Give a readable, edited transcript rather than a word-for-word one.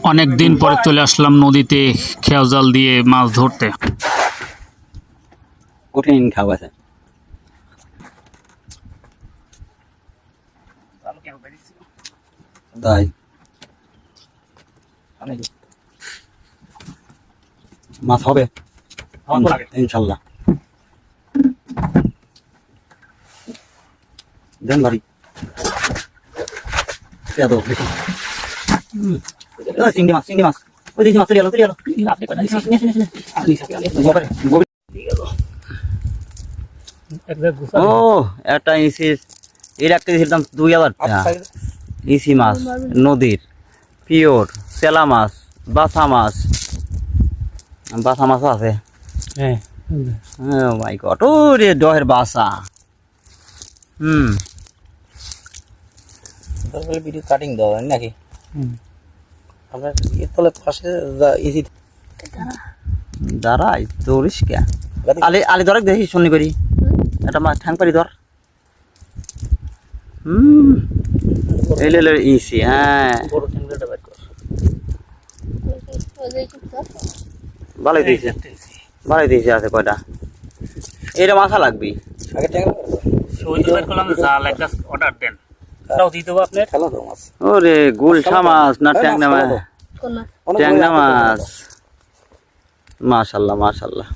অনেক দিন পরে চলে আসলাম নদীতে খেয়া জাল দিয়ে মাছ ধরতে। কঠিন খাওয়া আছে। তাই মাছ হবে ইনশাল্লাহ। দেন বাড়ি চিংড়ি মাছ ওই দেখি মাছ তুলে এলো ও একটা ইসি এর একটা দিয়েছিলাম 2000 টাকা। ইসি মাছ নদীর পিওর চেলা মাছ বাসা মাছও আছে। হ্যাঁ মাই গড ও রে ডহের বাসা। ভিডিও কাটিং দাও নাকি আপনার তলে পাশে ইসি দাঁড়াই তোরিস কে আলি ধরে দেখি শুনি করি একটা মাছ ঠ্যাং পারি ধর। ইসি হ্যাঁ ভালোই দিয়েছে আছে কয়টা এটা মাথা লাগবি অর্ডার দেন ওরে গুলশা মাছ না ট্যাংরা মাছ মাশাল্লাহ।